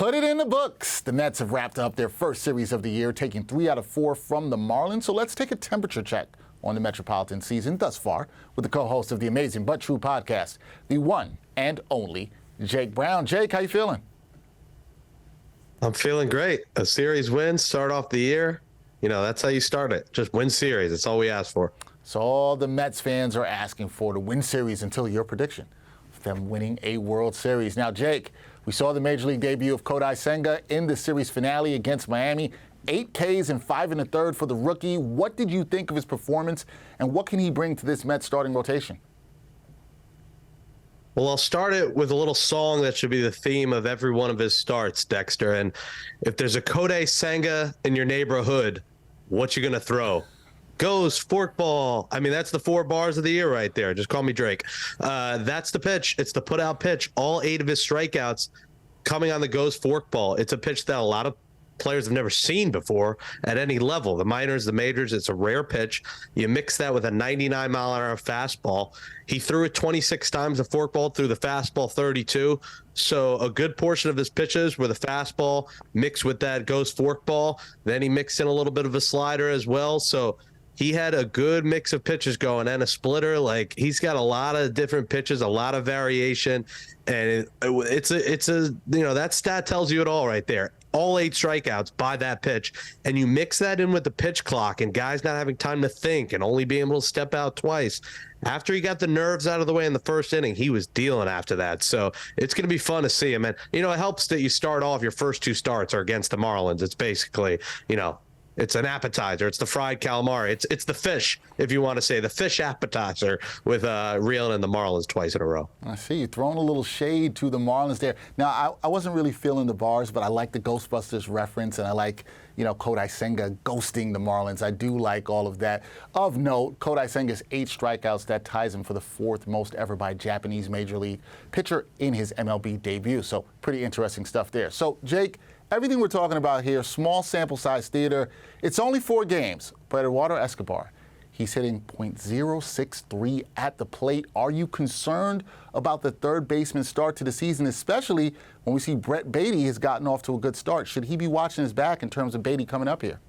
Put it in the books. The Mets have wrapped up their first series of the year, taking 3 out of 4 from the Marlins. So let's take a temperature check on the Metropolitan season thus far with the co-host of the Amazing But True podcast, the one and only Jake Brown. Jake, how you feeling? I'm feeling great. A series win, start off the year. You know, that's how you start it. Just win series. That's all we ask for. So all the Mets fans are asking for to win series until your prediction of them winning a World Series. Now, Jake, we saw the Major League debut of Kodai Senga in the series finale against Miami. 8 Ks and 5 1/3 for the rookie. What did you think of his performance, and what can he bring to this Mets starting rotation? Well, I'll start it with a little song that should be the theme of every one of his starts, Dexter. And if there's a Kodai Senga in your neighborhood, what you gonna throw? Goes forkball. I mean, that's the 4 bars of the year right there. Just call me Drake. That's the pitch. It's the put-out pitch. All 8 of his strikeouts coming on the goes forkball. It's a pitch that a lot of players have never seen before at any level. The minors, the majors, it's a rare pitch. You mix that with a 99-mile-an-hour fastball. He threw it 26 times, the forkball, threw the fastball 32. So a good portion of his pitches were the fastball mixed with that goes forkball. Then he mixed in a little bit of a slider as well. So he had a good mix of pitches going and a splitter. Like, he's got a lot of different pitches, a lot of variation. And it's a you know, that stat tells you it all right there. All 8 strikeouts by that pitch, and you mix that in with the pitch clock and guys not having time to think and only being able to step out twice. After he got the nerves out of the way in the first inning, he was dealing after that. So it's going to be fun to see him. And, you know, it helps that you start off your first 2 starts are against the Marlins. It's basically, you know, it's an appetizer. It's the fried calamari. It's the fish, if you want to say, the fish appetizer with reeling in the Marlins twice in a row. I see you throwing a little shade to the Marlins there. Now, I wasn't really feeling the bars, but I like the Ghostbusters reference, and I like, you know, Kodai Senga ghosting the Marlins. I do like all of that. Of note, Kodai Senga's 8 strikeouts, that ties him for the 4th most ever by a Japanese Major League pitcher in his MLB debut. So pretty interesting stuff there. So, Jake, everything we're talking about here, small sample size theater, it's only 4 games, but Eduardo Escobar, he's hitting .063 at the plate. Are you concerned about the third baseman start to the season, especially when we see Brett Beatty has gotten off to a good start? Should he be watching his back in terms of Beatty coming up here?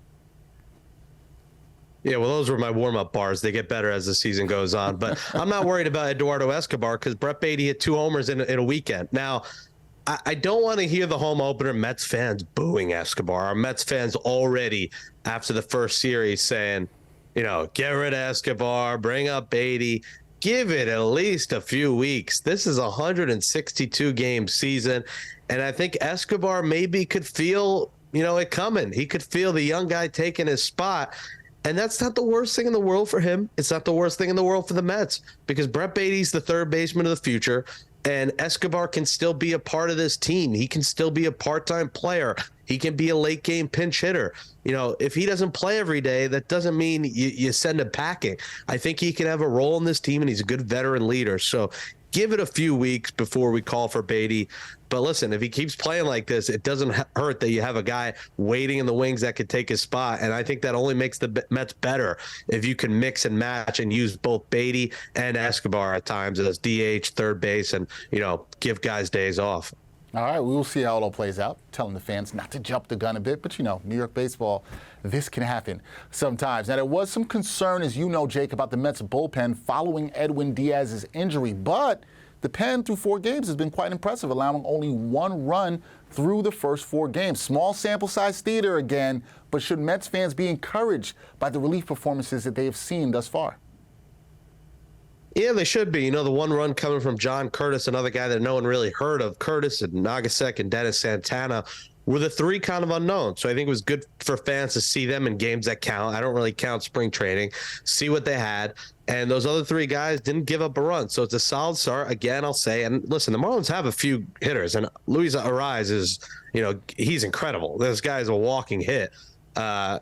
Yeah, well, those were my warm-up bars. They get better as the season goes on. But I'm not worried about Eduardo Escobar because Brett Beatty hit 2 homers in a weekend. Now, I don't want to hear the home opener Mets fans booing Escobar. Our Mets fans already, after the first series, saying, you know, get rid of Escobar, bring up Beatty, give it at least a few weeks. This is a 162-game season, and I think Escobar maybe could feel, you know, it coming. He could feel the young guy taking his spot, and that's not the worst thing in the world for him. It's not the worst thing in the world for the Mets because Brett Beatty's the third baseman of the future. And Escobar can still be a part of this team. He can still be a part-time player. He can be a late-game pinch hitter. You know, if he doesn't play every day, that doesn't mean you send him packing. I think he can have a role in this team, and he's a good veteran leader. So give it a few weeks before we call for Beatty. But listen, if he keeps playing like this, it doesn't hurt that you have a guy waiting in the wings that could take his spot. And I think that only makes the Mets better if you can mix and match and use both Beatty and Escobar at times as DH, third base, and, you know, give guys days off. All right, we will see how it all plays out. Telling the fans not to jump the gun a bit, but, you know, New York baseball, this can happen sometimes. Now, there was some concern, as you know, Jake, about the Mets bullpen following Edwin Diaz's injury, but the pen through 4 games has been quite impressive, allowing only 1 run through the first 4 games. Small sample size theater again, but should Mets fans be encouraged by the relief performances that they have seen thus far? Yeah, they should be. You know, the 1 run coming from John Curtis, another guy that no one really heard of. Curtis and Nagasek and Dennis Santana were the 3 kind of unknowns. So I think it was good for fans to see them in games that count. I don't really count spring training, see what they had. And those other 3 guys didn't give up a run. So it's a solid start. Again, I'll say, and listen, the Marlins have a few hitters, and Luis Ariz is, you know, he's incredible. This guy is a walking hit.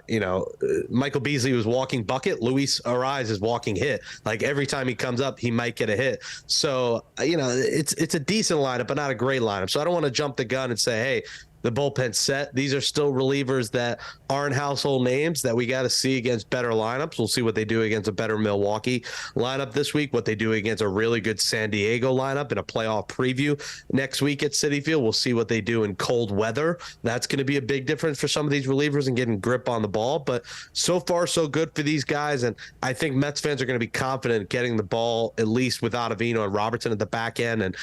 You know, Michael Beasley was walking bucket. Luis Ariz is walking hit. Like, every time he comes up, he might get a hit. So, you know, it's a decent lineup, but not a great lineup. So I don't want to jump the gun and say, hey, the bullpen set. These are still relievers that aren't household names that we got to see against better lineups. We'll see what they do against a better Milwaukee lineup this week, what they do against a really good San Diego lineup in a playoff preview next week at Citi Field. We'll see what they do in cold weather. That's going to be a big difference for some of these relievers and getting grip on the ball. But so far, so good for these guys. And I think Mets fans are going to be confident getting the ball, at least with Ottavino and Robertson at the back end. And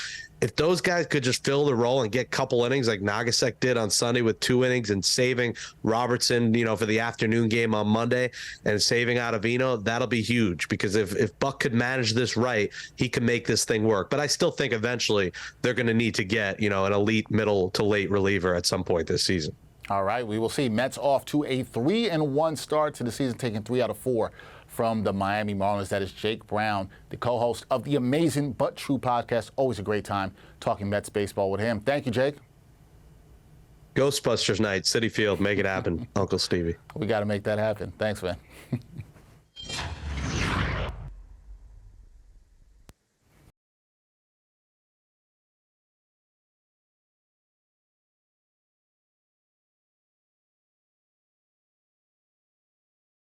if those guys could just fill the role and get a couple innings like Nagasek did on Sunday with 2 innings and saving Robertson, for the afternoon game on Monday and saving Ottavino, that'll be huge, because if Buck could manage this right, he can make this thing work. But I still think eventually they're going to need to get, an elite middle to late reliever at some point this season. All right, we will see. Mets off to a 3-1 start to the season, taking 3 out of 4 from the Miami Marlins. That is Jake Brown, the co-host of the Amazing But True podcast. Always a great time talking Mets baseball with him. Thank you, Jake. Ghostbusters night, Citi Field, make it happen, Uncle Stevie. We got to make that happen. Thanks, man.